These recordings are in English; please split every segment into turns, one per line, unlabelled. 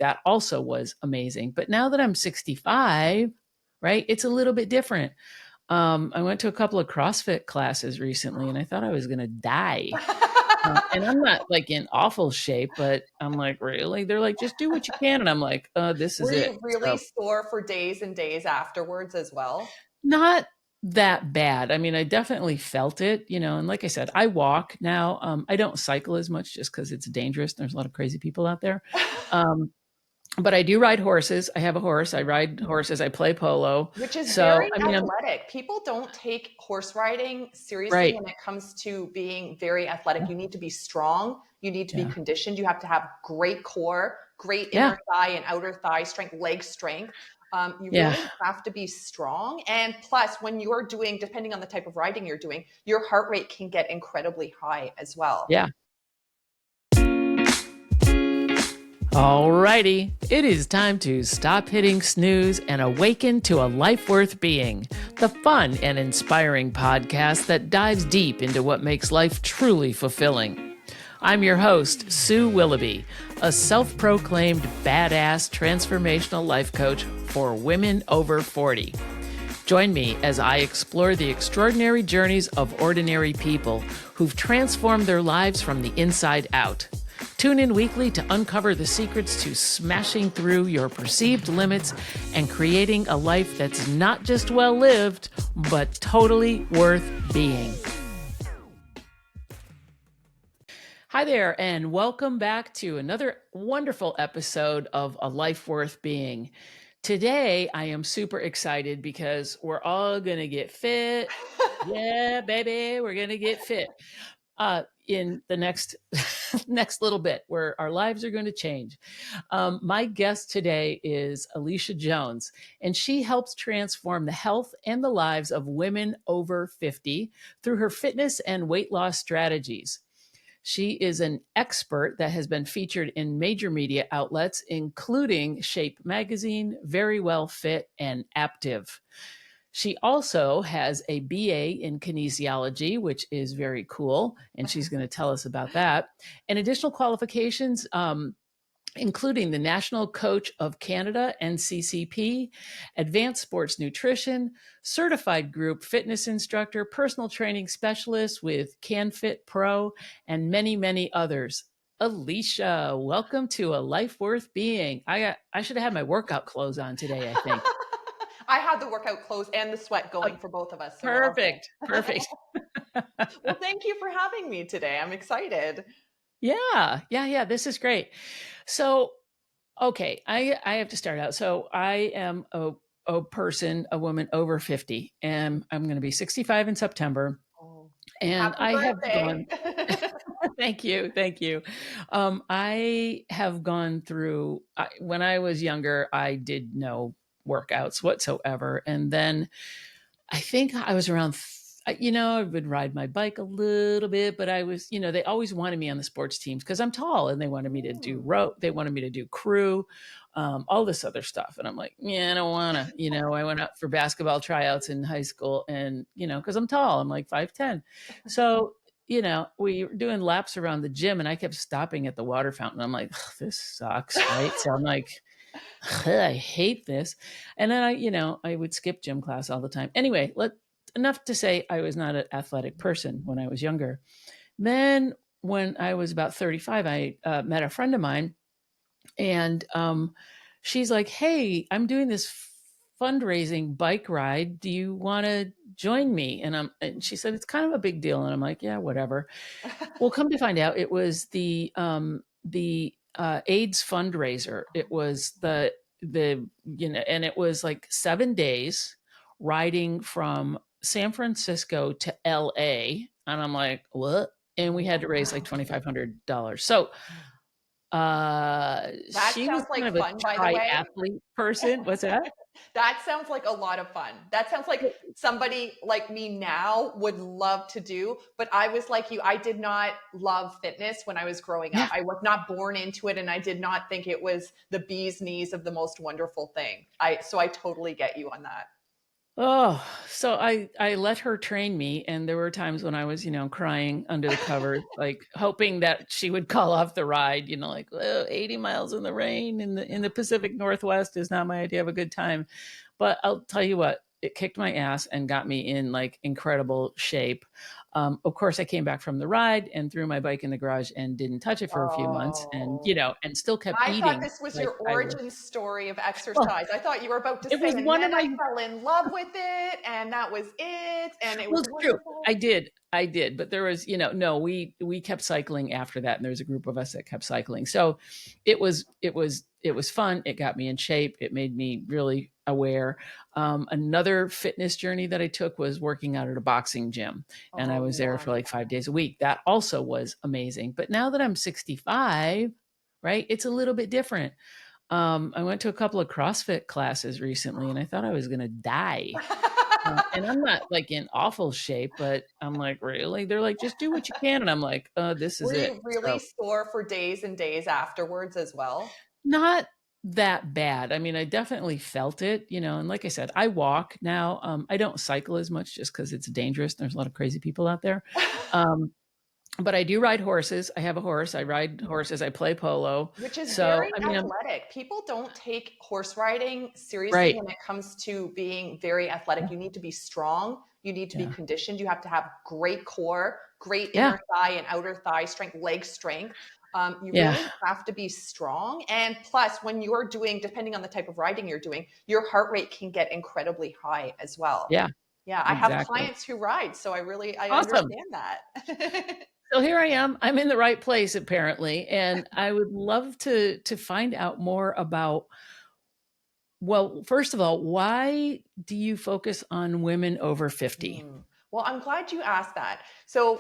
that also was amazing. But now that I'm 65, right, it's a little bit different. I went to a couple of CrossFit classes recently and I thought I was going to die. And I'm not like in awful shape, but I'm like, really? They're like, just do what you can. And I'm like, this is
Were
it.
you really
So
sore for days and days afterwards as well?
not that bad. I mean, I definitely felt it, and like I said, I walk now. I don't cycle as much just because it's dangerous. There's a lot of crazy people out there. Um, but I do ride horses. I have a horse. I ride horses. I play polo.
Which is
So,
very
I mean, I'm
athletic. People don't take horse riding seriously
right.
when it comes to being very athletic. You need to be strong. You need to be
Yeah.
conditioned. You have to have great core, great
Yeah.
inner thigh and outer thigh strength, leg strength. You
Yeah.
really have to be strong. And plus, when you're doing, depending on the type of riding you're doing, your heart rate can get incredibly high as well.
Yeah. Alrighty, it is time to stop hitting snooze and awaken to a life worth being, the fun and inspiring podcast that dives deep into what makes life truly fulfilling. I'm your host, Sue Willoughby, a self-proclaimed badass transformational life coach for women over 40. Join me as I explore the extraordinary journeys of ordinary people who've transformed their lives from the inside out. Tune in weekly to uncover the secrets to smashing through your perceived limits and creating a life that's not just well lived, but totally worth being. Hi there, and welcome back to another wonderful episode of A Life Worth Being. Today, I am super excited because we're all going to get fit. Yeah, baby, we're going to get fit. In the next little bit where our lives are going to change. My guest today is Alicia Jones, and she helps transform the health and the lives of women over 50 through her fitness and weight loss strategies. She is an expert that has been featured in major media outlets, including Shape Magazine, Very Well Fit, and Active. She also has a BA in kinesiology, which is very cool, and she's going to tell us about that. And additional qualifications, including the National Coach of Canada, NCCP, Advanced Sports Nutrition, Certified Group Fitness Instructor, Personal Training Specialist with CanFit Pro, and many, many others. Alicia, welcome to A Life Worth Being. I should have had my workout clothes on today, I think.
I had the workout clothes and the sweat going for both of us, so we're all
Perfect.
good.
Perfect.
Well, thank you for having me today. I'm excited.
Yeah. This is great. So, okay, I have to start out. So I am a woman over 50, and I'm going to be 65 in September.
Oh,
And
happy
I have
birthday.
gone, thank you. Thank you. I have gone through, when I was younger, I did no workouts whatsoever. And then I think I was around, I would ride my bike a little bit, but I was, they always wanted me on the sports teams because I'm tall and they wanted me to do rope. They wanted me to do crew, all this other stuff. And I'm like, yeah, I don't want to, I went out for basketball tryouts in high school and, because I'm tall, I'm like 5'10". So, we were doing laps around the gym and I kept stopping at the water fountain. I'm like, this sucks. Right. So I'm like, I hate this. And then I would skip gym class all the time. Anyway, enough to say I was not an athletic person when I was younger. Then when I was about 35, I met a friend of mine and she's like, hey, I'm doing this fundraising bike ride. Do you want to join me? And she said, it's kind of a big deal. And I'm like, yeah, whatever. Well, come to find out, it was the AIDS fundraiser. It was and it was like 7 days riding from San Francisco to LA. And I'm like, what? And we had to raise like $2,500. So
That
she was
sounds like
kind of a
fun, by the way.
triathlete person. What's that?
That sounds like a lot of fun. That sounds like somebody like me now would love to do. But I was like you, I did not love fitness when I was growing up.
Yeah.
I was not born into it, and I did not think it was the bee's knees of the most wonderful thing. So I totally get you on that.
Oh, so I let her train me, and there were times when I was, crying under the covers, like, hoping that she would call off the ride, like, "Well, 80 miles in the rain in the Pacific Northwest is not my idea of a good time." But I'll tell you what, it kicked my ass and got me in, like, incredible shape. Of course, I came back from the ride and threw my bike in the garage and didn't touch it for a few months and,
Oh.
and still kept
I thought
eating
this was
like
your
I was.
origin story of
Well,
exercise. I thought you were about to
it
say,
was
and
one of
then
my
I fell in love with it, and that was it, and it
Well,
was
it's true.
wonderful.
I did, but there was, no, we kept cycling after that, and there was a group of us that kept cycling. So it was fun. It got me in shape. It made me really aware. Another fitness journey that I took was working out at a boxing gym, and I
Oh,
was there
yeah.
for like 5 days a week. That also was amazing. But now that I'm 65, right, it's a little bit different. I went to a couple of CrossFit classes recently, and I thought I was going to die. And I'm not, like, in awful shape, but I'm like, "Really?" They're like, "Just do what you can," and I'm like, this is
Were
it."
you really
So,
sore for days and days afterwards as well?
not that bad. I mean, I definitely felt it, and like I said, I walk now. I don't cycle as much just because it's dangerous. There's a lot of crazy people out there. Um, but I do ride horses. I have a horse. I ride horses. I play polo.
Which is
So,
very
I mean, I'm
athletic. People don't take horse riding seriously
right.
when it comes to being very athletic. You need to be strong. You need to be
Yeah.
conditioned. You have to have great core, great
Yeah.
inner thigh and outer thigh strength, leg strength. You
Yeah.
really have to be strong. And plus, when you're doing, depending on the type of riding you're doing, your heart rate can get incredibly high as well.
Yeah.
Yeah, I have
Exactly.
clients who ride, so I
Awesome.
understand that.
So here I am. I'm in the right place apparently, and I would love to find out more about, well, first of all, why do you focus on women over 50?
Mm. Well, I'm glad you asked that. So,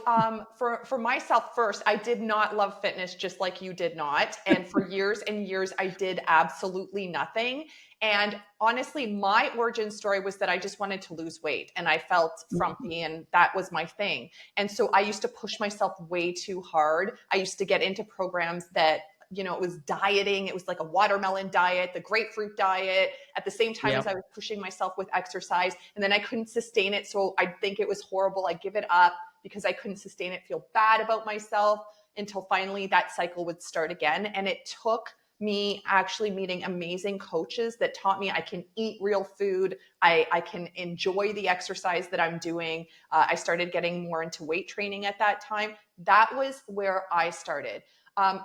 for myself first, I did not love fitness just like you did not, and for years and years, I did absolutely nothing. And honestly, my origin story was that I just wanted to lose weight, and I felt
Mm,
frumpy, and that was my thing. And so, I used to push myself way too hard. I used to get into programs that it was dieting. It was like a watermelon diet, the grapefruit diet, at the same time as
yep.
I was pushing myself with exercise. And then I couldn't sustain it. So I'd think it was horrible. I'd give it up because I couldn't sustain it, feel bad about myself until finally that cycle would start again. And it took me actually meeting amazing coaches that taught me I can eat real food. I can enjoy the exercise that I'm doing. I started getting more into weight training at that time. That was where I started.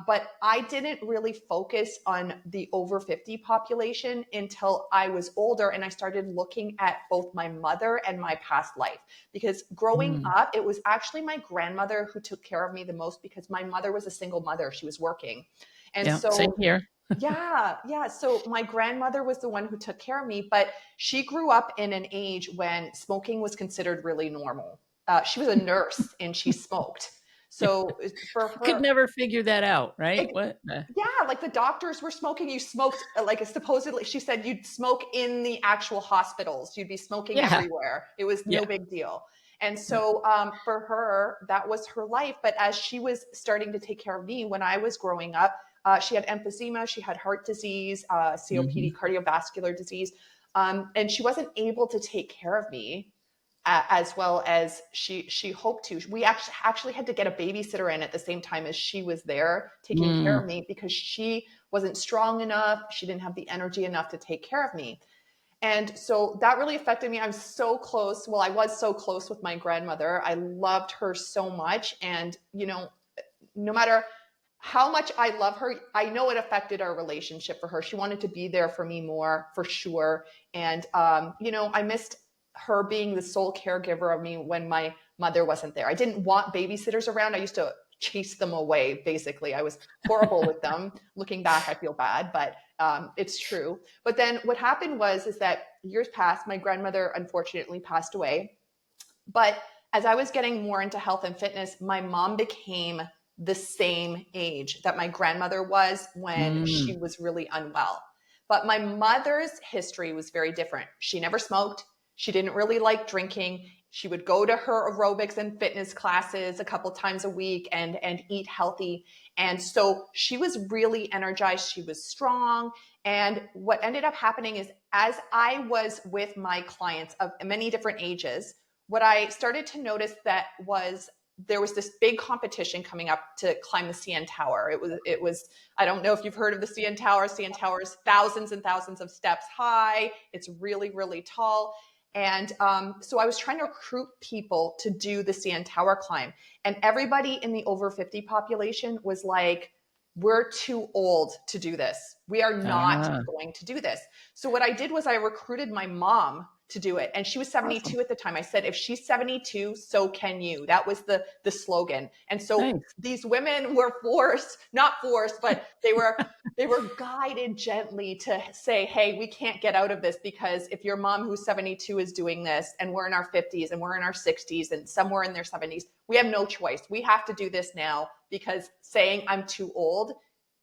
But I didn't really focus on the over 50 population until I was older and I started looking at both my mother and my past life. Because growing
Mm,
up, it was actually my grandmother who took care of me the most because my mother was a single mother. She was working. And
yeah, same
so,
here.
yeah, yeah. So my grandmother was the one who took care of me, but she grew up in an age when smoking was considered really normal. She was a nurse and she smoked.
Yeah.
So for
I could
her,
never figure that out, right?
it,
What?
yeah, like the doctors were smoking. You smoked, like supposedly, she said you'd smoke in the actual hospitals. You'd be smoking
Yeah.
everywhere. It was no
Yeah.
big deal. And
Yeah.
so for her, that was her life. But as she was starting to take care of me when I was growing up, she had emphysema, she had heart disease, COPD,
Mhm.
cardiovascular disease. And she wasn't able to take care of me as well as she hoped to. We actually had to get a babysitter in at the same time as she was there taking care of
Mm,
me because she wasn't strong enough. She didn't have the energy enough to take care of me. And so that really affected me. I'm so close. Well, I was so close with my grandmother. I loved her so much. And, no matter how much I love her, I know it affected our relationship for her. She wanted to be there for me more, for sure. And, I missed her being the sole caregiver of me when my mother wasn't there. I didn't want babysitters around. I used to chase them away, basically. I was horrible with them. Looking back, I feel bad, but it's true. But then what happened is that years passed. My grandmother unfortunately passed away. But as I was getting more into health and fitness, my mom became the same age that my grandmother was when she
mm,
was really unwell. But my mother's history was very different. She never smoked. She didn't really like drinking. She would go to her aerobics and fitness classes a couple times a week and eat healthy. And so she was really energized. She was strong. And what ended up happening is, as I was with my clients of many different ages, what I started to notice that was there was this big competition coming up to climb the CN Tower. It was I don't know if you've heard of the CN Tower. CN Tower is thousands and thousands of steps high. It's really, really tall. And so I was trying to recruit people to do the CN Tower climb. And everybody in the over 50 population was like, we're too old to do this. We are not
Ah,
going to do this. So what I did was I recruited my mom to do it. And she was
awesome.
72 at the time. I said, if she's 72, so can you. That was the slogan. And so
Thanks.
these women were forced, not forced, but they were guided gently to say, hey, we can't get out of this, because if your mom who's 72 is doing this and we're in our 50s and we're in our 60s and somewhere in their 70s, we have no choice. We have to do this now, because saying I'm too old,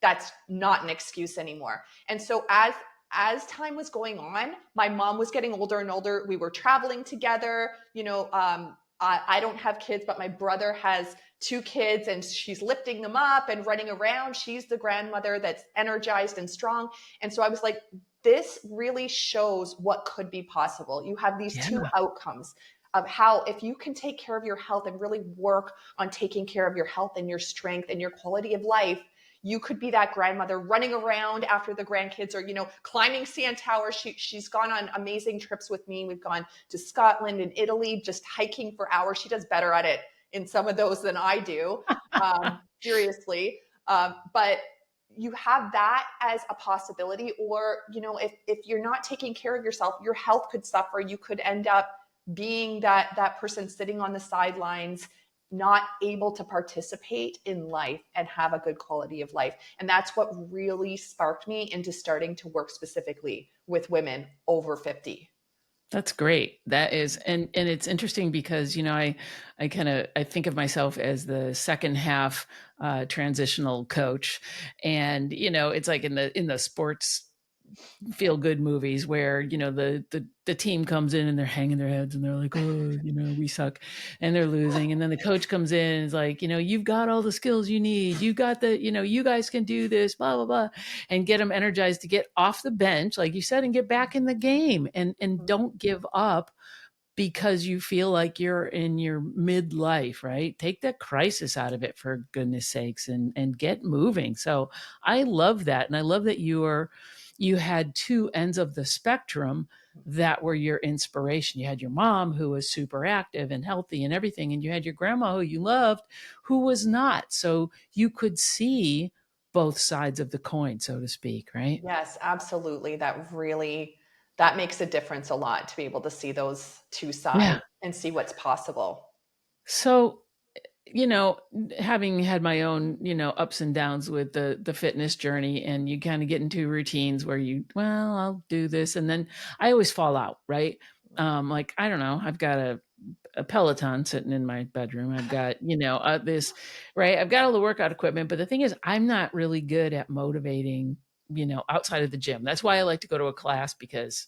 that's not an excuse anymore. And so as time was going on, my mom was getting older and older. We were traveling together. I don't have kids, but my brother has two kids, and she's lifting them up and running around. She's the grandmother that's energized and strong. And so I was like, this really shows what could be possible. You have these two
Yeah.
outcomes of how, if you can take care of your health and really work on taking care of your health and your strength and your quality of life, you could be that grandmother running around after the grandkids, or climbing CN Tower. She's gone on amazing trips with me. We've gone to Scotland and Italy, just hiking for hours. She does better at it in some of those than I do, seriously. But you have that as a possibility. Or if you're not taking care of yourself, your health could suffer. You could end up being that person sitting on the sidelines, not able to participate in life and have a good quality of life. And that's what really sparked me into starting to work specifically with women over 50.
That's great. That is, and it's interesting because I kind of I think of myself as the second half transitional coach, and it's like in the sports feel good movies where the team comes in and they're hanging their heads and they're like, oh, we suck, and they're losing, and then the coach comes in and is like, you've got all the skills you need, you got the, you guys can do this, blah blah blah, and get them energized to get off the bench, like you said, and get back in the game, and don't give up because you feel like you're in your midlife, right? Take that crisis out of it, for goodness sakes, and get moving. So I love that. And I love that you had two ends of the spectrum that were your inspiration. You had your mom, who was super active and healthy and everything, and you had your grandma, who you loved, who was not. So you could see both sides of the coin, so to speak, right?
Yes, absolutely. That makes a difference a lot, to be able to see those two
Yeah.
sides and see what's possible.
So you know, having had my own, ups and downs with the fitness journey, and you kind of get into routines where well, I'll do this, and then I always fall out, right? Like, I don't know, I've got a Peloton sitting in my bedroom. I've got, this, right? I've got all the workout equipment, but the thing is, I'm not really good at motivating, outside of the gym. That's why I like to go to a class, because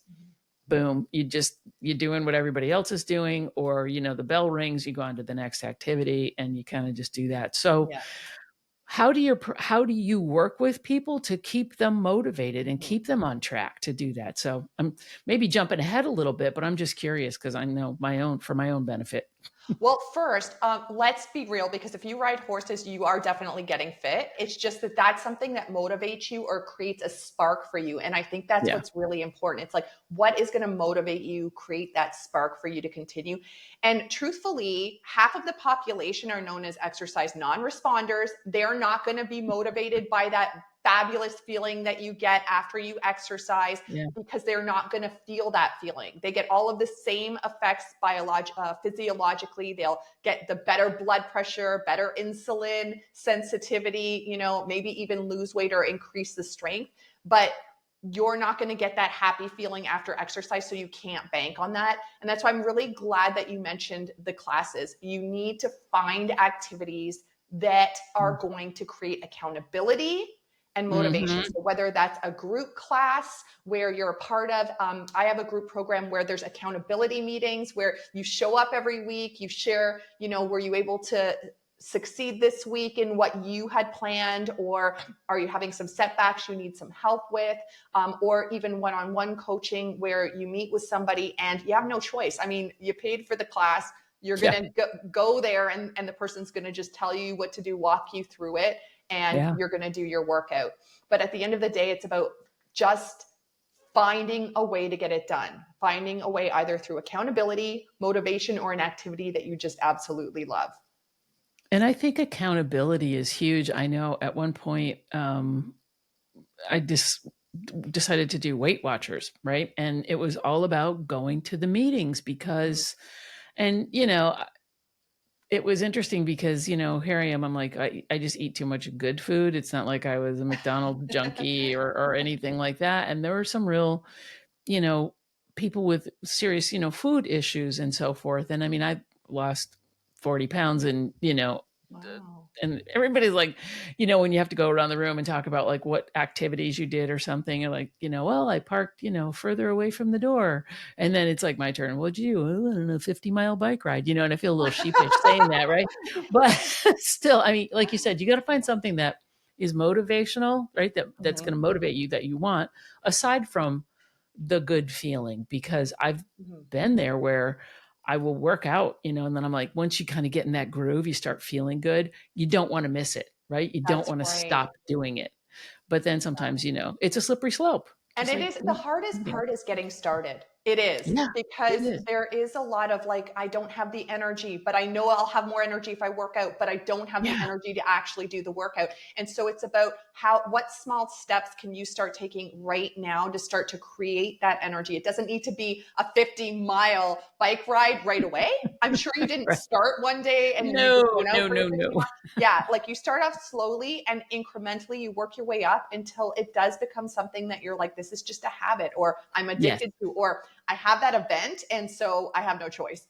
boom, you're doing what everybody else is doing, or the bell rings, you go on to the next activity, and you kind of just do that. So
Yeah.
how do you work with people to keep them motivated and
Mhm.
keep them on track to do that? So I'm maybe jumping ahead a little bit, but I'm just curious, because I know for my own benefit.
Well, first, let's be real, because if you ride horses, you are definitely getting fit. It's just that that's something that motivates you or creates a spark for you. And I think that's
Yeah.
what's really important. It's like, what is going to motivate you, create that spark for you to continue? And truthfully, half of the population are known as exercise non responders. They're not going to be motivated by that fabulous feeling that you get after you exercise,
Yeah.
because they're not going to feel that feeling. They get all of the same effects physiologically. They'll get the better blood pressure, better insulin sensitivity, maybe even lose weight or increase the strength. But you're not going to get that happy feeling after exercise, so you can't bank on that. And that's why I'm really glad that you mentioned the classes. You need to find activities that are going to create accountability and motivation.
Mhm.
So whether that's a group class where you're a part of, I have a group program where there's accountability meetings where you show up every week, you share, were you able to succeed this week in what you had planned, or are you having some setbacks you need some help with, or even one-on-one coaching where you meet with somebody and you have no choice. I mean, you paid for the class, you're
Yeah.
going to go there, and the person's going to just tell you what to do, walk you through it, and
Yeah.
you're going to do your workout. But at the end of the day, it's about just finding a way to get it done, finding a way either through accountability, motivation, or an activity that you just absolutely love.
And I think accountability is huge. I know at one point, I just decided to do Weight Watchers, right? And it was all about going to the meetings
Mhm.
because, and it was interesting because, here I am, I'm like, I just eat too much good food. It's not like I was a McDonald's junkie or anything like that. And there were some real, you know, people with serious, food issues and so forth. And I mean, I lost 40 pounds and,
Wow.
and everybody's like, when you have to go around the room and talk about like what activities you did or something, you're like, well, I parked, further away from the door. And then it's like my turn. What'd you do? "Oh, I don't know, 50-mile bike ride, and I feel a little sheepish saying that, right? But still, I mean, like you said, you got to find something that is motivational, right? That's going
Mhm.
to motivate you, that you want, aside from the good feeling, because I've
Mhm.
been there where I will work out, and then I'm like, once you kind of get in that groove, you start feeling good. You don't want to miss it, right? You don't
That's
want to
right.
stop doing it. But then sometimes, it's a slippery slope,
And
just
it
like,
is the hardest part is getting started. It is,
yeah, it
because
is.
there is a lot of like, I don't have the energy, but I know I'll have more energy if I work out, but I don't have the
Yeah.
energy to actually do the workout. And so it's about what small steps can you start taking right now to start to create that energy? It doesn't need to be a 50-mile bike ride right away. I'm sure you didn't
Right.
start one day and you just
No,
went out
no,
for the
no,
50
no.
miles. Yeah, like you start off slowly and incrementally you work your way up until it does become something that you're like, this is just a habit, or I'm
Yes.
addicted to, or I have that event and so I have no choice.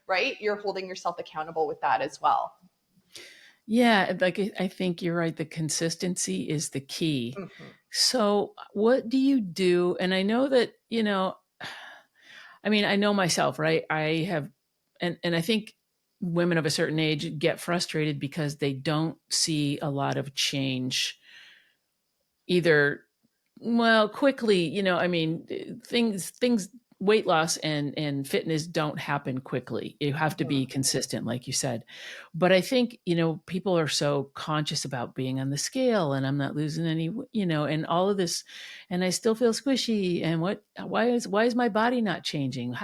Right? You're holding yourself accountable with that as well.
Yeah. Like, I think you're right. The consistency is the key.
Mhm.
So what do you do? And I know that, I mean, I know myself, right? I have, and I think women of a certain age get frustrated because they don't see a lot of change either, well, quickly, I mean, things weight loss and fitness don't happen quickly. You have to
Mhm.
be consistent, like you said. But I think, people are so conscious about being on the scale and I'm not losing any, and all of this, and I still feel squishy. And why is my body not changing?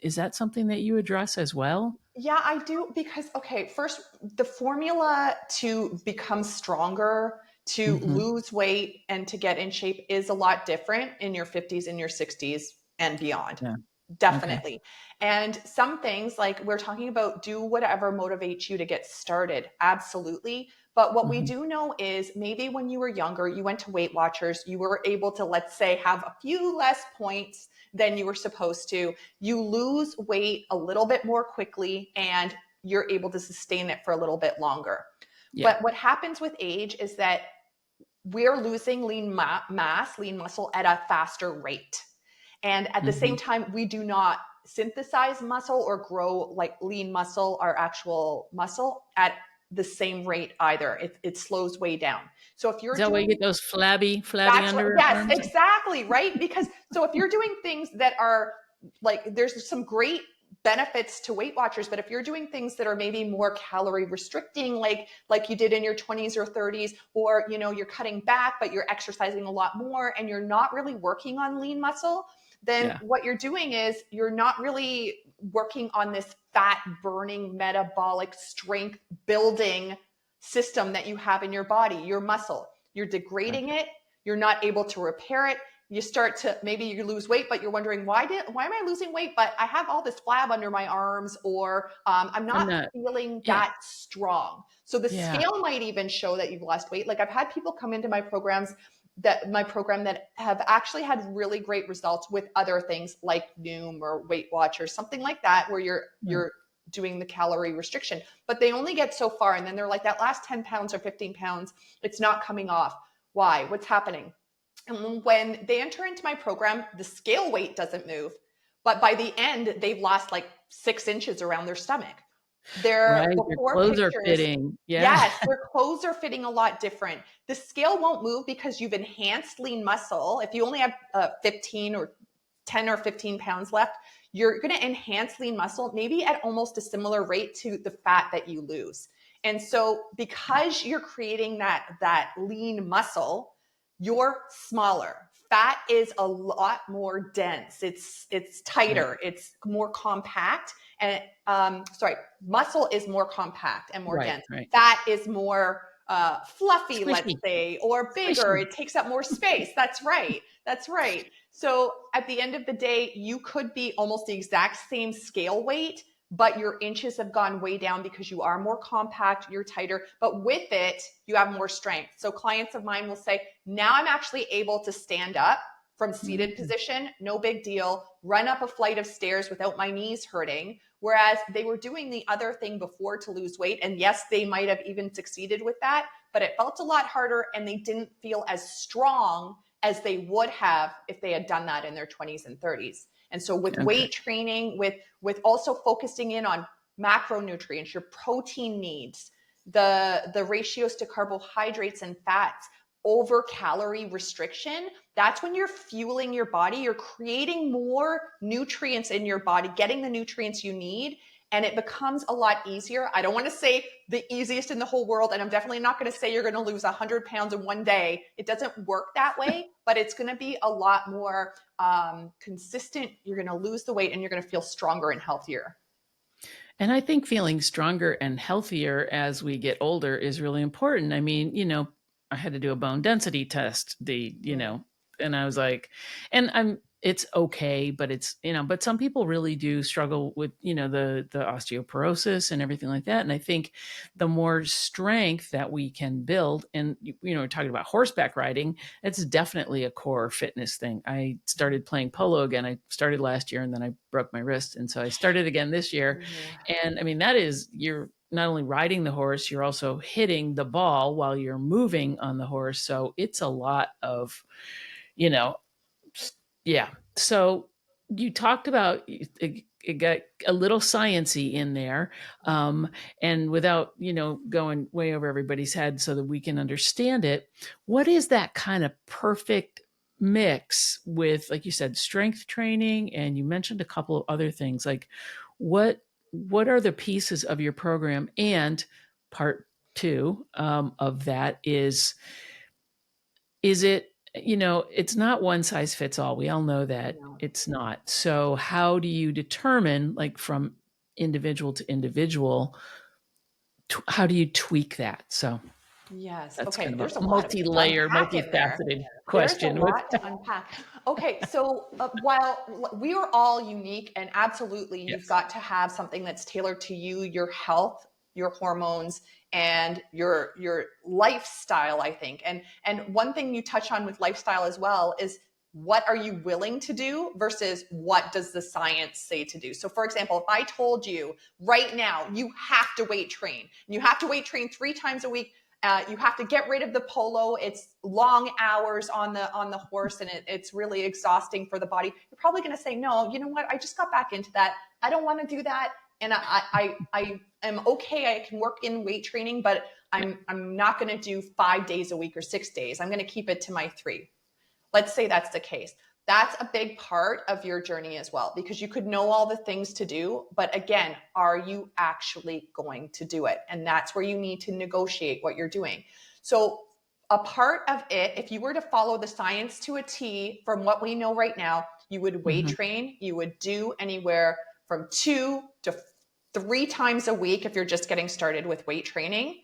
Is that something that you address as well?
Yeah, I do, because okay, first, the formula to become stronger, to
Hmm.
lose weight and to get in shape is a lot different in your 50s and your 60s and beyond.
Yeah. Okay.
Definitely. And some things, like we're talking about, do whatever motivates you to get started. Absolutely. But what we
Hmm.
do know is maybe when you were younger, you went to Weight Watchers, you were able to, let's say, have a few less points than you were supposed to. You lose weight a little bit more quickly and you're able to sustain it for a little bit longer.
Yeah.
But what happens with age is that we're losing mass, lean muscle at a faster rate. And at the same
Hmm.
time, we do not synthesize muscle or grow like lean muscle, our actual muscle, at the same rate either. It slows way down. So if
Is
you're
that why you
doing,
get those flabby
that's what, yes,
underarms?
exactly, right? Because so if you're doing things that are like, there's some great benefits to Weight Watchers, but if you're doing things that are maybe more calorie restricting, like you did in your 20s or 30s, or you're cutting back but you're exercising a lot more and you're not really working on lean muscle, then
Yeah.
what you're doing is you're not really working on this fat burning metabolic strength building system that you have in your body, your muscle. You're degrading
Gotcha.
it, you're not able to repair it. You start to, maybe you lose weight, but you're wondering, why am I losing weight, but I have all this flab under my arms, or I'm
I'm
not
not.
feeling
Yeah.
that strong. So the
Yeah.
scale might even show that you've lost weight. Like I've had people come into my program that have actually had really great results with other things like Noom or Weight Watch or something like that, where
Right.
you're doing the calorie restriction, but they only get so far, and then they're like, that last 10 pounds or 15 pounds, it's not coming off. Why? What's happening? And when they enter into my program, the scale weight doesn't move, but by the end, they've lost like 6 inches around their stomach. Their
Right, your
before
clothes are
pictures,
fitting. Yeah.
yes, their clothes are fitting a lot different. The scale won't move because you've enhanced lean muscle. If you only have 15 or 10 or 15 pounds left, you're going to enhance lean muscle maybe at almost a similar rate to the fat that you lose. And so because you're creating that lean muscle, you're smaller. Fat is a lot more dense. It's
Right,
tighter. It's more compact. And muscle is more compact and more
right,
dense.
right.
Fat is more fluffy, let's
Squishy,
say, or bigger.
squishy.
It takes up more space. That's right. That's right. So at the end of the day, you could be almost the exact same scale weight, but your inches have gone way down because you are more compact, you're tighter, but with it, you have more strength. So clients of mine will say, now I'm actually able to stand up from seated
Mm.
position, no big deal, run up a flight of stairs without my knees hurting. Whereas they were doing the other thing before to lose weight. And yes, they might have even succeeded with that, but it felt a lot harder and they didn't feel as strong as they would have if they had done that in their 20s and 30s. And so with
Okay.
weight training, with also focusing in on macronutrients, your protein needs, the ratios to carbohydrates and fats, over calorie restriction, that's when you're fueling your body. You're creating more nutrients in your body, getting the nutrients you need, and it becomes a lot easier. I don't want to say the easiest in the whole world, and I'm definitely not going to say you're going to lose 100 pounds in one day. It doesn't work that way, but it's going to be a lot more consistent. You're going to lose the weight and you're going to feel stronger and healthier.
And I think feeling stronger and healthier as we get older is really important. I mean, I had to do a bone density test,
Mm.
and I was like, and it's okay, but but some people really do struggle with, the osteoporosis and everything like that. And I think the more strength that we can build, and, we're talking about horseback riding, it's definitely a core fitness thing. I started playing polo again. I started last year and then I broke my wrist. And so I started again this year.
Ooh.
And I mean, you're not only riding the horse, you're also hitting the ball while you're moving on the horse. So it's a lot of, you know, yeah. So you talked about it got a little sciency in there, and without going way over everybody's head so that we can understand it. What is that kind of perfect mix with, like you said, strength training, and you mentioned a couple of other things. Like, what what are the pieces of your program? And part two of that is it, it's not one size fits all. We all know that
No.
it's not. So how do you determine, like, from individual to individual, how do you tweak that? So
Yes.
that's kind
Okay.
of a
There's a lot of to
multi-layer,
unpack in there.
multifaceted
There's a
question with
lot to unpack. Okay. So while we are all unique and absolutely you've
yes.
got to have something that's tailored to you, your health, your hormones, and your lifestyle, I think. And one thing you touch on with lifestyle as well is what are you willing to do versus what does the science say to do? So for example, if I told you right now you have to weight train, and you have to weight train 3 times a week, you have to get rid of the polo. It's long hours on the horse, and it's really exhausting for the body. You're probably going to say, no. You know what? I just got back into that. I don't want to do that, and I am okay. I can work in weight training, but
Yeah.
I'm not going to do 5 days a week or 6 days. I'm going to keep it to my 3. Let's say that's the case. That's a big part of your journey as well, because you could know all the things to do, but again, are you actually going to do it? And that's where you need to negotiate what you're doing. So a part of it, if you were to follow the science to a T from what we know right now, you would weight
Mhm.
train, you would do anywhere from 2 to 3 times a week if you're just getting started with weight training.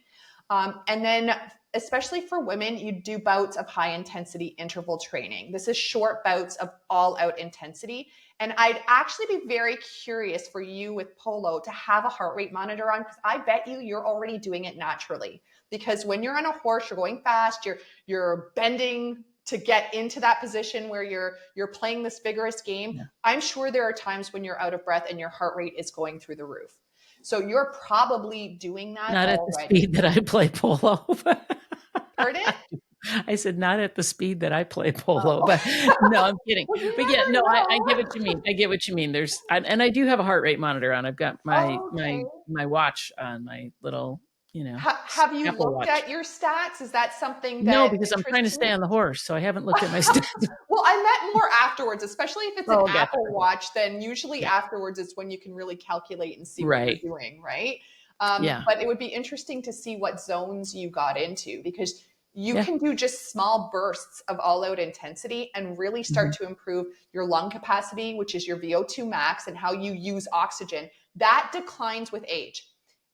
And then, especially for women, you do bouts of high intensity interval training. This is short bouts of all out intensity. And I'd actually be very curious for you with polo to have a heart rate monitor on, because I bet you're already doing it naturally. Because when you're on a horse, you're going fast, you're bending to get into that position where you're playing this vigorous game.
Yeah.
I'm sure there are times when you're out of breath and your heart rate is going through the roof. So you're probably doing that
Not at the
already.
speed that I play polo.
Pardon?
I said, not at the speed that I play
Oh.
polo, but no, I'm kidding.
Well, you
But yeah,
never
no, I get what you
know.
mean. I get what you mean. And I do have a heart rate monitor on. I've got
Okay.
my watch on, my little,
Have you
Apple
looked
Watch.
at your stats? Is that something
No,
that
because I'm trying to
interests
stay
you?
on the horse, so I haven't looked at my stats.
Well, I meant more afterwards, especially if it's an
Oh, gotcha.
Apple
Okay.
Watch, then usually
Yeah.
afterwards is when you can really calculate and see what you're
Right.
doing, right?
Yeah.
But it would be interesting to see what zones you got into because you
Yeah.
can do just small bursts of all out intensity and really start
Mhm.
to improve your lung capacity, which is your VO2 max and how you use oxygen. That declines with age.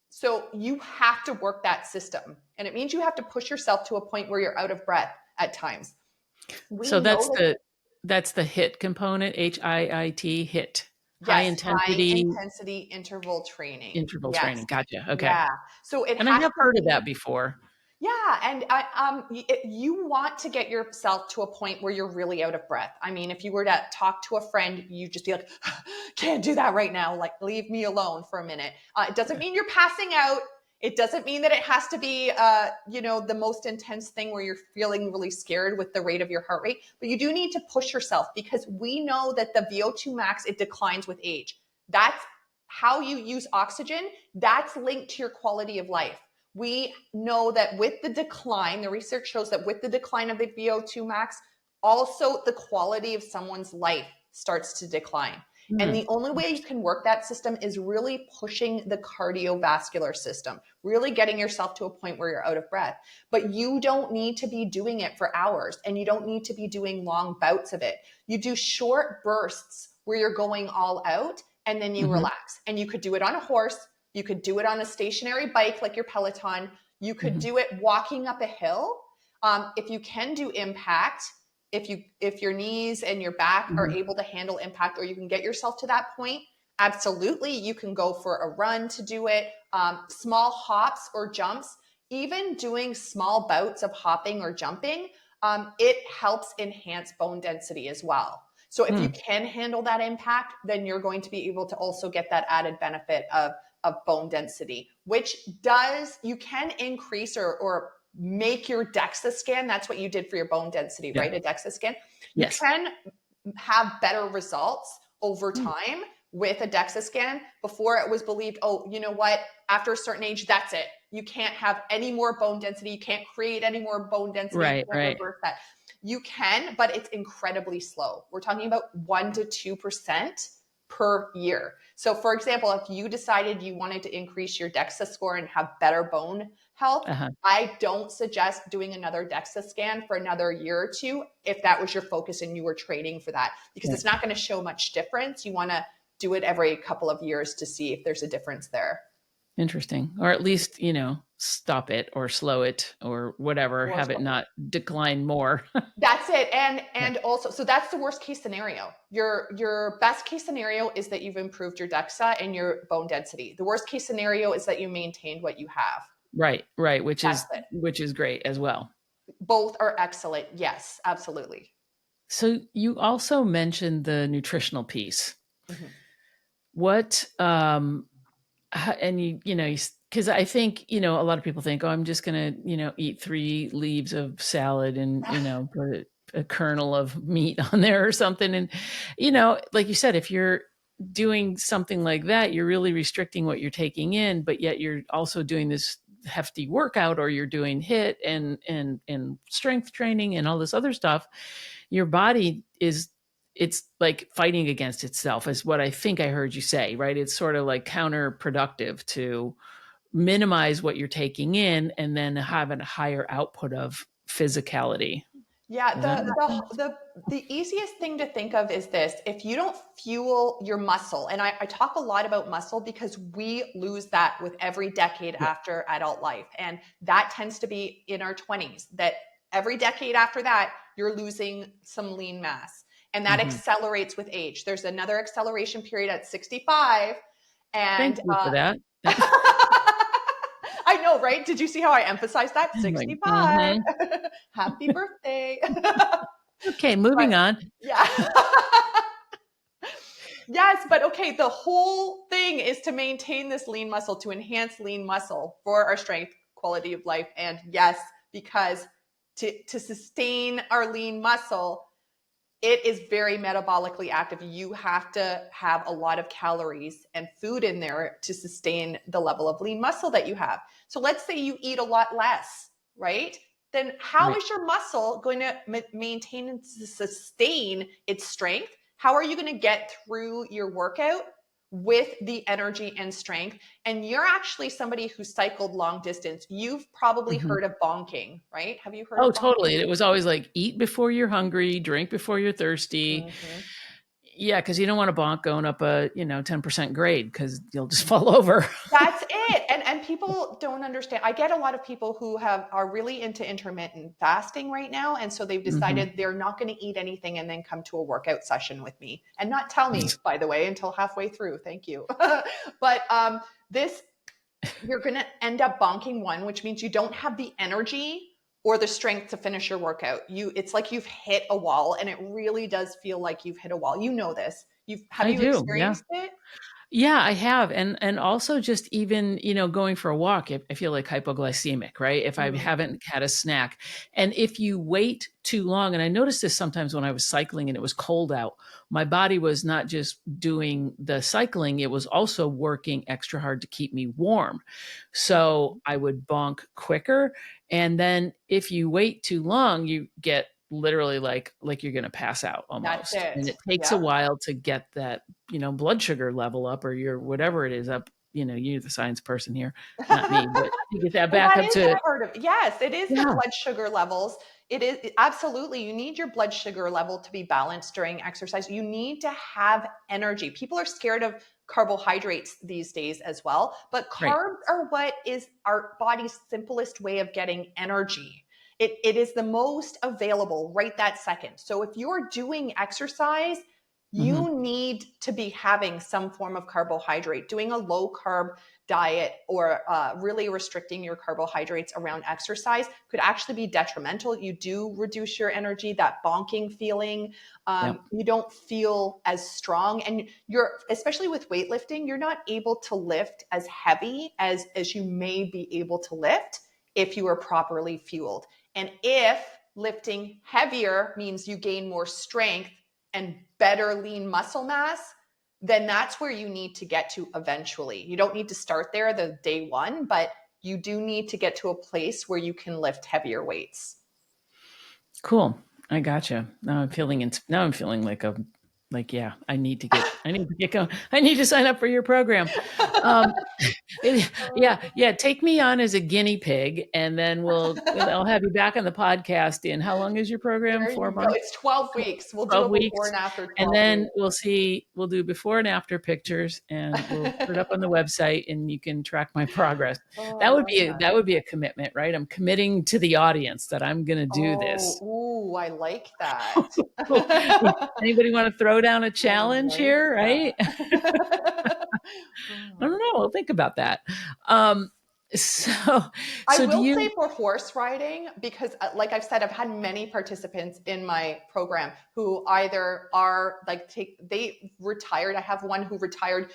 So you have to work that system. And it means you have to push yourself to a point where you're out of breath at times. We
So
know that.
that's the HIIT component, HIIT, HIIT, high
Yes, high
intensity
intensity interval training.
interval
Yes.
training. Gotcha. Okay.
Yeah. So it
And I
has
have
to
heard of
be,
that before.
yeah, and you want to get yourself to a point where you're really out of breath. I mean, if you were to talk to a friend, you just be like, "Can't do that right now. Like, leave me alone for a minute." It doesn't mean you're passing out. It doesn't mean that it has to be, the most intense thing where you're feeling really scared with the rate of your heart rate. But you do need to push yourself because we know that the VO2 max it declines with age. That's how you use oxygen. That's linked to your quality of life. We know that with the decline, the research shows that with the decline of the VO2 max, also the quality of someone's life starts to decline. And
Hmm.
the only way you can work that system is really pushing the cardiovascular system, really getting yourself to a point where you're out of breath. But you don't need to be doing it for hours and you don't need to be doing long bouts of it. You do short bursts where you're going all out and then you
Hmm.
relax. And you could do it on a horse, you could do it on a stationary bike like your Peloton. You could
Hmm.
do it walking up a hill. If you can do impact, if your knees and your back are
Hmm.
able to handle impact, or you can get yourself to that point, absolutely, you can go for a run to do it. Small hops or jumps, even doing small bouts of hopping or jumping, it helps enhance bone density as well. So if you
Hmm.
can handle that impact, then you're going to be able to also get that added benefit of bone density, which you can increase or make your DEXA scan. That's what you did for your bone density,
Yeah.
right? A DEXA scan. You
Yes.
can have better results over
Hmm.
time with a DEXA scan. Before it was believed, oh, you know what? After a certain age, that's it. You can't have any more bone density. You can't create any more bone density. You
Right.
can't
Right.
reverse that. You can, but it's incredibly slow. We're talking about 1 to 2% per year. So, for example, if you decided you wanted to increase your DEXA score and have better bone health,
Uh-huh.
I don't suggest doing another DEXA scan for another year or two if that was your focus and you were training for that, because
Right.
it's not going to show much difference. You want to do it every couple of years to see if there's a difference there.
Interesting. Or at least, stop it or slow it or whatever,
Or
have it not decline more.
That's it. And
Yeah.
and also, so that's the worst case scenario. Your best case scenario is that you've improved your DEXA and your bone density. The worst case scenario is that you maintained what you have.
Right. Right. Which
That's
is
it.
which is great as well.
Both are excellent. Yes, absolutely.
So you also mentioned the nutritional piece.
Mhm.
What and because I think, a lot of people think, oh, I'm just gonna, eat 3 leaves of salad and, put a kernel of meat on there or something. And, like you said, if you're doing something like that, you're really restricting what you're taking in, but yet you're also doing this hefty workout, or you're doing HIIT and strength training and all this other stuff. Your body it's like fighting against itself, is what I think I heard you say, right? It's sort of like counterproductive to minimize what you're taking in and then have a higher output of physicality.
Yeah,
Does that make sense?
the easiest thing to think of is this. If you don't fuel your muscle, and I talk a lot about muscle because we lose that with every decade
Yeah.
after adult life. And that tends to be in our 20s, that every decade after that, you're losing some lean mass. And that
Hmm.
accelerates with age. There's another acceleration period at 65.
Thank
And
you for that.
I know, right? Did you see how I emphasized that?
I'm like,
65. Happy birthday.
okay,
But
moving on.
yeah. Yes, but okay, the whole thing is to maintain this lean muscle, to enhance lean muscle for our strength, quality of life. And yes, because to sustain our lean muscle, it is very metabolically active. You have to have a lot of calories and food in there to sustain the level of lean muscle that you have. So let's say you eat a lot less, right? Then how
Right.
is your muscle going to maintain and sustain its strength? How are you going to get through your workout with the energy and strength? And you're actually somebody who cycled long distance. You've probably
Mhm.
heard of bonking, right? Have you heard
Oh,
of bonking?
totally. It was always like, eat before you're hungry, drink before you're thirsty.
Mm-hmm.
Yeah, because you don't want to bonk going up a 10% grade because you'll just fall over.
That's it. And people don't understand. I get a lot of people who are really into intermittent fasting right now. And so they've
Mhm.
decided they're not going to eat anything and then come to a workout session with me and not tell me, by the way, until halfway through. Thank you. But this, you're going to end up bonking one, which means you don't have the energy or the strength to finish your workout. It's like you've hit a wall, and it really does feel like you've hit a wall. You know this. Have
I
you
do. Yeah.
experienced it?
Yeah, I have. And also just even, going for a walk, I feel like hypoglycemic, right? If I
Mm.
haven't had a snack. And if you wait too long, and I noticed this sometimes when I was cycling and it was cold out, my body was not just doing the cycling, it was also working extra hard to keep me warm. So I would bonk quicker. And then if you wait too long, you get literally like you're going to pass out
That's
almost. And
it.
it takes a
Yep.
while to get that blood sugar level up, or your whatever it is up. You're the science person here, not me, but you get that
Well,
back
that
up
is
to.
a part of, yes, it is the
Yeah.
blood sugar levels. It is absolutely, you need your blood sugar level to be balanced during exercise. You need to have energy. People are scared of carbohydrates these days as well, but
Right.
carbs are what is our body's simplest way of getting energy. It is the most available right that second. So if you're doing exercise,
Hmm.
you need to be having some form of carbohydrate. Doing a low carb diet or really restricting your carbohydrates around exercise could actually be detrimental. You do reduce your energy, that bonking feeling.
Yep.
You don't feel as strong, and you're, especially with weightlifting, you're not able to lift as heavy as you may be able to lift if you are properly fueled. And if lifting heavier means you gain more strength and better lean muscle mass, then that's where you need to get to eventually. You don't need to start there the day one, but you do need to get to a place where you can lift heavier weights.
Cool. I gotcha. Now I'm feeling like, yeah, I need to get going. I need to sign up for your program. Um, yeah. Take me on as a guinea pig, and then I'll have you back on the podcast in, how long is your program?
There
Four
you go.
months?
It's 12 weeks. We'll do
12
it before
weeks.
and after
And
12
then
weeks.
we'll do before and after pictures, and we'll put it up on the website, and you can track my progress.
Oh, I
That would
love
be
that.
that would be a commitment, right? I'm committing to the audience that I'm going to do
Oh,
this.
ooh, I like that.
Anybody want to throw down a
I
challenge
like
here, right?
that.
I don't
Oh.
know. I'll think about that. Um, so,
I
so do
will say
you?
for horse riding, because like I've said, I've had many participants in my program who either are like, they retired. I have one who retired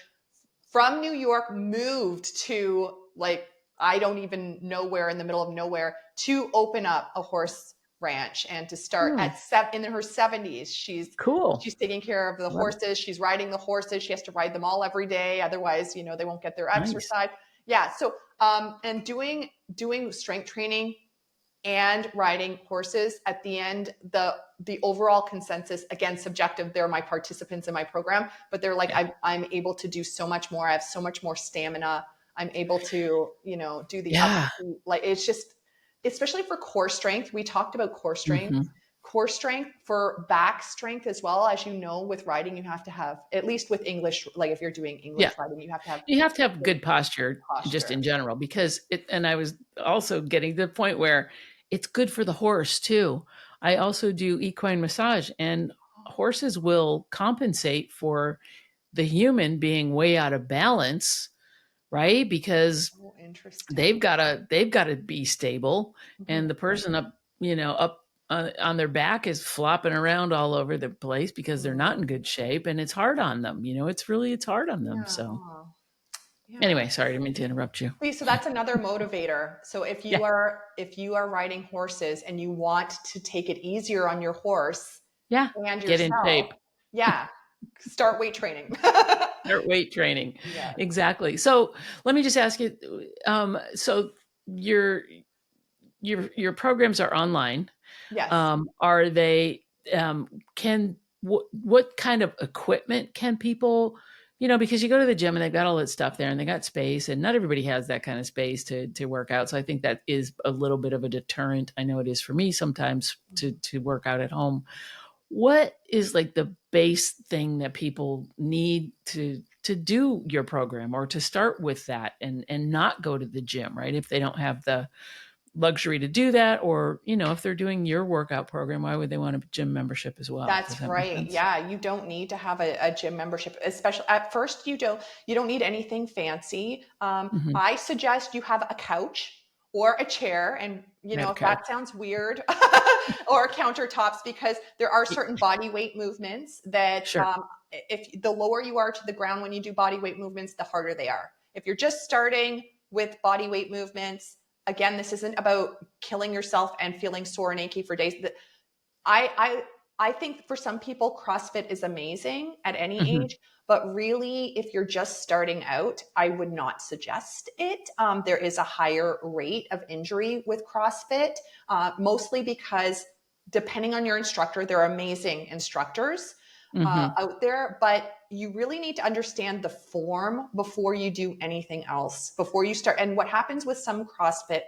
from New York, moved to, like, I don't even know where, in the middle of nowhere, to open up a horse ranch and to start
Hmm,
at in her 70s.
cool.
She's taking care of the
Love it.
horses. She's riding the horses. She has to ride them all every day. Otherwise, they won't get their
Nice.
exercise. Yeah. So, and doing strength training and riding horses, at the end, the overall consensus, again, subjective, they're my participants in my program, but they're like,
Yeah.
I'm able to do so much more. I have so much more stamina. I'm able to, do the
Yeah.
upkeep. Like, it's just, especially for core strength. We talked about
Hmm.
core strength for back strength as well. As you know, with riding, you have to have, at least with English, like if you're doing
Yeah.
English riding, you have to have
You have to have
good
good posture just
posture.
in general, because and I was also getting to the point where it's good for the horse too. I also do equine massage, and horses will compensate for the human being way out of balance, right? Because
Oh,
they've
interesting.
got to they've got to be stable,
Mhm.
and the person up on their back is flopping around all over the place because they're not in
Mm.
good shape, and it's hard on them. It's hard on them.
Yeah.
So
Oh. Yeah.
Anyway, sorry, I didn't mean to interrupt you.
See, so that's another motivator. So
Yeah.
if you are riding horses and you want to take it easier on your horse
Yeah.
and
Get in
yourself,
shape.
yeah, start weight training.
Start weight training.
Yes.
Exactly. So let me just ask you, so your your programs are online.
Yes.
Are they can what kind of equipment can people, because you go to the gym and they've got all that stuff there and they got space and not everybody has that kind of space to work out. So I think that is a little bit of a deterrent. I know it is for me sometimes to work out at home. What is like the base thing that people need to do your program or to start with that and not go to the gym, right? If they don't have the luxury to do that, or if they're doing your workout program, why would they want a gym membership as well? Does
That's
that make
right.
sense?
Yeah, you don't need to have a gym membership, especially at first. You don't need anything fancy.
Hmm.
I suggest you have a couch or a chair, and
I have a
if that
couch.
sounds weird, or countertops, because there are
Y-
certain body weight movements that
Sure.
if the lower you are to the ground when you do body weight movements, the harder they are. If you're just starting with body weight movements, again, this isn't about killing yourself and feeling sore and achy for days. I I think for some people CrossFit is amazing at any
Hmm.
age, but really if you're just starting out, I would not suggest it. There is a higher rate of injury with CrossFit, mostly because depending on your instructor, there are amazing instructors
Hmm.
out there, but you really need to understand the form before you do anything else, before you start. And what happens with some CrossFit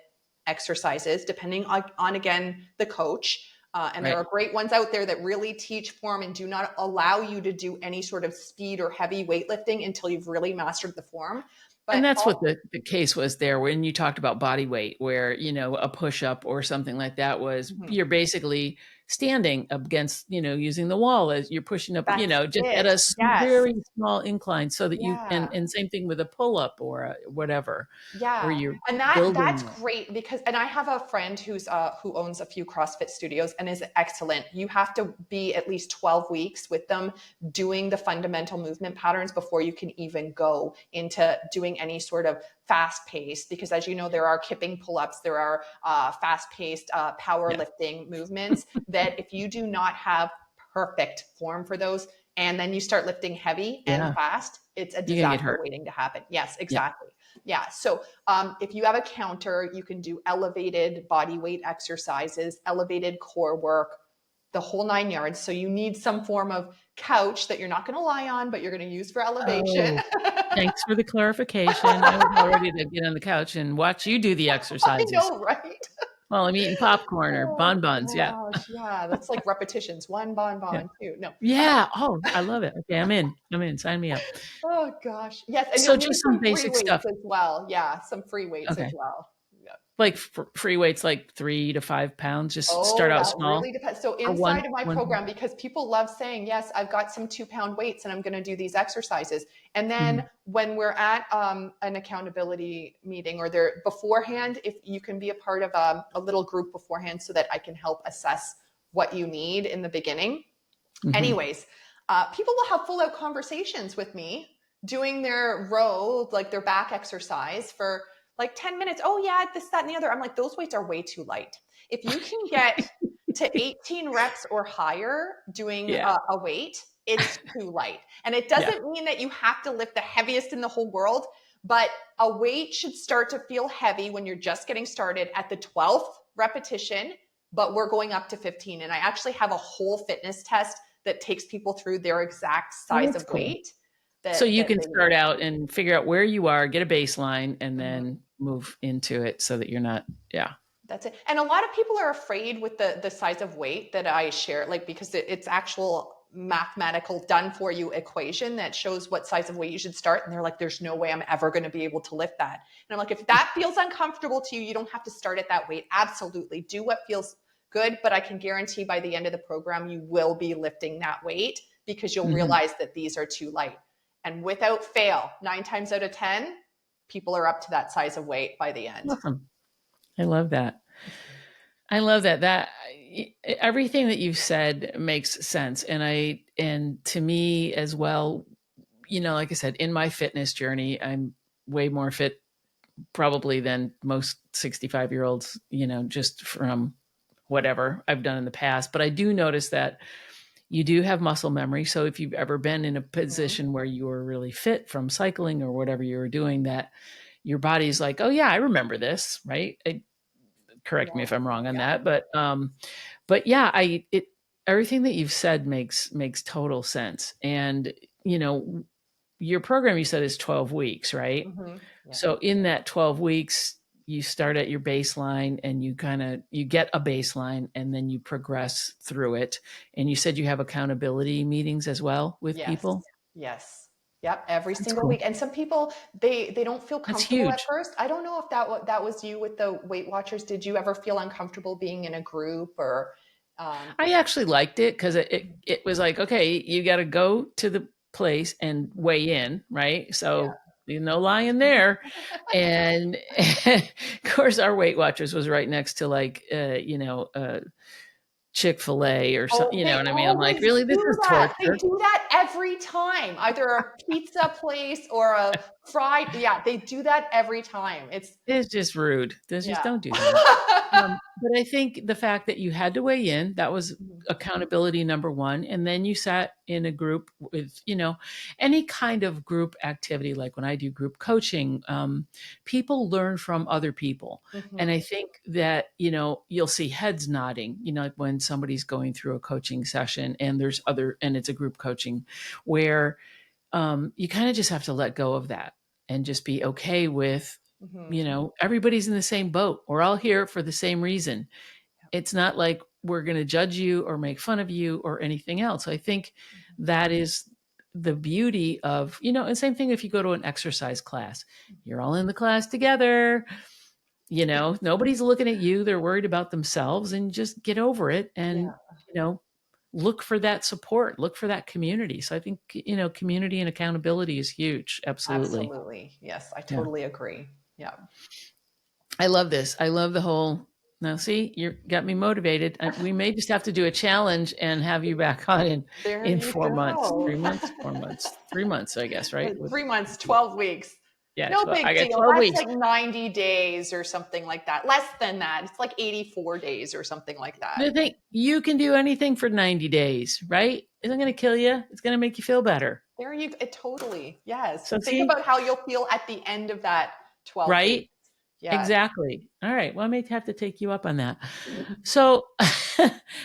exercises, depending on again, the coach, and there
Right.
are great ones out there that really teach form and do not allow you to do any sort of speed or heavy weightlifting until you've really mastered the form.
And
But
that's what the case was there when you talked about body weight, where, a push up or something like that was
Mhm.
you're basically standing against, using the wall as you're pushing up,
That's
just at
it.
a
Yes.
very small incline so that
Yeah.
and same thing with a pull up or whatever, where
Yeah,
you're
and that's
building that.
great because and I have a friend who owns a few CrossFit studios and is excellent. You have to be at least 12 weeks with them doing the fundamental movement patterns before you can even go into doing any sort of fast pace, because as you know, there are kipping pull-ups, there are fast paced
Yeah.
powerlifting movements that if you do not have perfect form for those and then you start lifting heavy and
Yeah.
fast, it's a
You're gonna get
disaster
hurt.
waiting to happen. Yes,
Yeah.
exactly. Yeah. So if you have a counter, you can do elevated body weight exercises, elevated core work, the whole 9 yards. So you need some form of couch that you're not going to lie on, but you're going to use for elevation.
Oh, thanks for the clarification. I was all ready to get on the couch and watch you do the
I
exercises
know, right?
while I'm eating popcorn or
Oh
bonbons. Yeah.
gosh, yeah, that's like repetitions. One
Yeah.
bonbon, two. No.
Yeah. Oh, I love it. Okay, I'm in. I'm in. Sign me up.
Oh gosh, yes, and
So
you'll need
just some
some free
basic
weights
stuff.
as well. Yeah, some free weights as
Okay.
well. Yeah.
Like free weights, like 3 to 5 pounds. Just start
Oh,
out
that
small
really depends. So
or
inside of my program, because people love saying, yes, I've got some 2 pound weights and I'm going to do these exercises. And then
Mhm.
when we're at an accountability meeting or there beforehand, if you can be a part of a little group beforehand so that I can help assess what you need in the beginning.
Mhm.
Anyways, people will have full out conversations with me doing their row, like their back exercise for like 10 minutes. Oh, yeah, this, that, and the other. I'm like, those weights are way too light. If you can get to 18 reps or higher doing
Yeah.
a weight, it's too light. And it
Yeah.
doesn't mean that you have to lift the heaviest in the whole world, but a weight should start to feel heavy when you're just getting started at the 12th repetition, but we're going up to 15. And I actually have a whole fitness test that takes people through their exact
Oh,
size
that's
of
cool.
weight
So you
that
can
they
start
need.
out and figure out where you are, get a baseline, and
Mhm.
then move into it so that you're not. Yeah.
That's it. And a lot of people are afraid with the size of weight that I share, like because it's actual mathematical done for you equation that shows what size of weight you should start. And they're like, there's no way I'm ever going to be able to lift that. And I'm like, if that feels uncomfortable to you, you don't have to start at that weight. Absolutely. Do what feels good. But I can guarantee by the end of the program, you will be lifting that weight because you'll
Mhm.
realize that these are too light. And without fail, 9 times out of 10, people are up to that size of weight by the end.
Awesome. I love that. I love that. Everything that you've said makes sense, and to me as well. Like I said, in my fitness journey, I'm way more fit probably than most 65-year-olds, just from whatever I've done in the past. But I do notice that you do have muscle memory. So if you've ever been in a
Mhm.
position where you were really fit from cycling or whatever you were doing, that your body's like, oh yeah, I remember this, right? Correct me if
Yes.
I'm wrong on
Yeah.
that, but yeah, everything that you've said makes total sense. And your program, you said, is 12 weeks, right?
Mhm. Yeah.
So in that 12 weeks, you start at your baseline and you get a baseline and then you progress through it. And you said you have accountability meetings as well with
Yes.
people.
Yes. Yep, every
That's
single
cool.
week. And some people, they don't feel
That's
comfortable at
huge.
first. I don't know if that was you with the Weight Watchers. Did you ever feel uncomfortable being in a group or
I actually liked it because it was like, okay, you got to go to the place and weigh in, right?
yeah.
So there's no lying there. And of course, our Weight Watchers was right next to like, Chick-fil-A or something,
Oh,
you know
they
what I mean? I'm like,
always
really, this
do
is
that. They
torture.
do that every time. Either a pizza place or a fried, yeah, they do that every time. It's
It's just rude. There's just
yeah.
don't do that. But I think the fact that you had to weigh in, that was
Mhm.
accountability number one. And then you sat in a group with, any kind of group activity, like when I do group coaching, people learn from other people. And
Mhm.
I think that, you'll see heads nodding, like when somebody's going through a coaching session and and it's a group coaching where you kind of just have to let go of that and just be okay with,
Mhm.
everybody's in the same boat. We're all here for the same reason. It's not like we're going to judge you or make fun of you or anything else. I think
Mhm.
that is the beauty of, and same thing if you go to an exercise class, you're all in the class together, nobody's looking at you. They're worried about themselves, and just get over it and,
Yeah,
you know, look for that support, look for that community. So I think, community and accountability is huge. Absolutely.
absolutely. Yes, I
Yeah.
totally agree. Yeah.
I love this. I love the whole. Now, see, you got me motivated. We may just have to do a challenge and have you back on
There
in
you
4 months,
go.
3 months, 4 months, 3 months, I guess, right?
3 months,
Yeah,
12 weeks.
yeah.
No
12, I
big
got
deal.
12
That's
weeks,
like 90 days or something like that. Less than that. It's like 84 days or something like that.
the thing, you can do anything for 90 days, right? Isn't going to kill you. It's going to make you feel better.
There you it totally. Yes.
So
And think
see,
about how you'll feel at the end of that 12 weeks.
right?
Yes.
Exactly. All right. Well, I may have to take you up on that. So,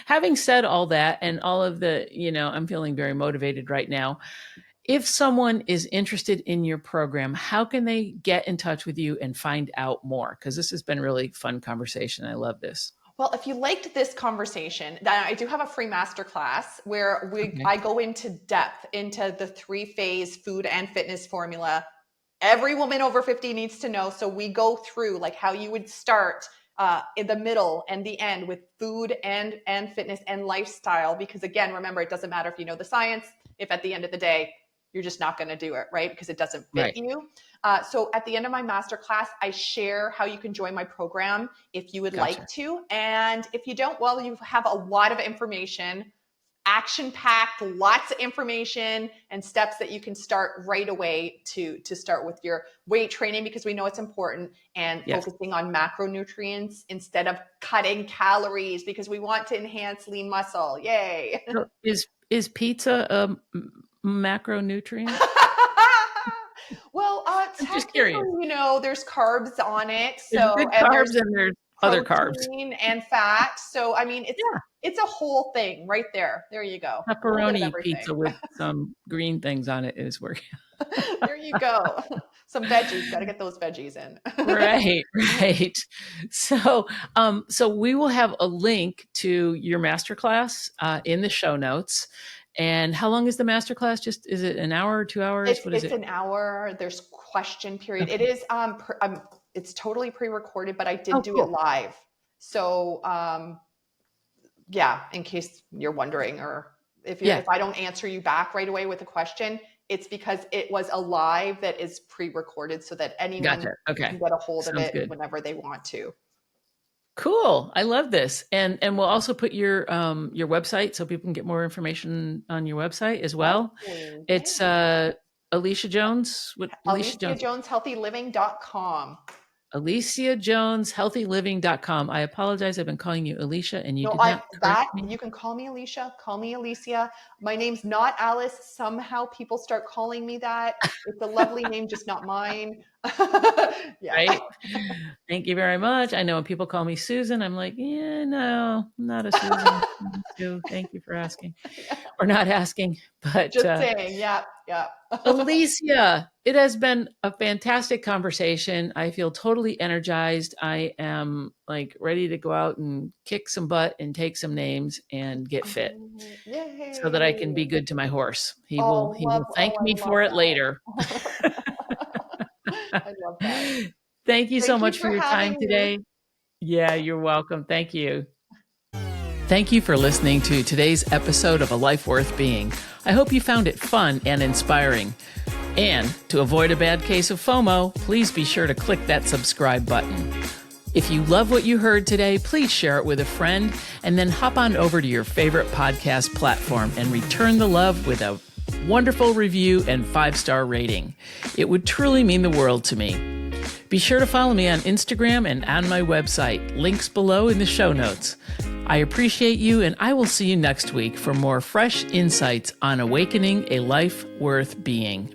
having said all that and all of the, I'm feeling very motivated right now. If someone is interested in your program, how can they get in touch with you and find out more? Because this has been really fun conversation. I love this.
Well, if you liked this conversation, then I do have a free masterclass where
Okay.
I go into depth into the three-phase food and fitness formula every woman over 50 needs to know. So we go through like how you would start in the middle and the end with food and fitness and lifestyle. Because again, remember, it doesn't matter if you know the science, if at the end of the day, you're just not going to do it, right? Because it doesn't fit
Right.
you. So at the end of my masterclass, I share how you can join my program if you would like
Gotcha.
to. And if you don't, well, you have a lot of information, action packed, lots of information and steps that you can start right away to start with your weight training, because we know it's important, and
Yes.
focusing on macronutrients instead of cutting calories, because we want to enhance lean muscle. Yay.
So is pizza a macronutrient?
Well,
I'm just curious.
technically, there's carbs on it,
There's
so,
good
and there's
carbs and there's other carbs.
protein and fat. So, I mean,
Yeah.
it's a whole thing right there. There you go. A little bit of
Pepperoni
everything.
pizza with some green things on it is where.
There you go. Some veggies. Got to get those veggies in.
Right, right. So we will have a link to your masterclass in the show notes. And how long is the masterclass? Just is it an hour or 2 hours? What is
It's
it?
an hour. There's question period. It
Okay.
is it's totally pre-recorded, but I did
Oh,
do it
cool.
live. So yeah, in case you're wondering, or
Yeah,
if I don't answer you back right away with a question, it's because it was a live that is pre-recorded so that anyone
gotcha.
can
Okay,
get a hold of
sounds
it
good.
whenever they want to.
Cool. I love this, and we'll also put your website so people can get more information on your website as well.
Lovely.
It's
Thanks.
Alicia Jones? What Alicia Jones?
AliciaJonesHealthyLiving.com.
AliciaJonesHealthyLiving.com. I apologize. I've been calling you Alicia and you did not correct me.
You can call me Alicia, call me Alicia. My name's not Alice. Somehow people start calling me that. It's a lovely name, just not mine. Yeah.
Right? Thank you very much. I know when people call me Susan, I'm like, yeah, no, I'm not a Susan. I'm a Sue. Thank you for asking or not asking. But
Just saying. Yeah. Yeah.
Alicia, it has been a fantastic conversation. I feel totally energized. I am like ready to go out and kick some butt and take some names and get fit so that I can be
Yay.
good to my horse. He
Oh,
will thank
I
me
love
for it later.
that. I love that.
Thank you so
Thank you
much for
for
your time
having me.
today. Yeah, you're welcome. Thank you. Thank you for listening to today's episode of A Life Worth Being. I hope you found it fun and inspiring. And to avoid a bad case of FOMO, please be sure to click that subscribe button. If you love what you heard today, please share it with a friend and then hop on over to your favorite podcast platform and return the love with a wonderful review and 5-star rating. It would truly mean the world to me. Be sure to follow me on Instagram and on my website. Links below in the show notes. I appreciate you, and I will see you next week for more fresh insights on awakening a life worth being.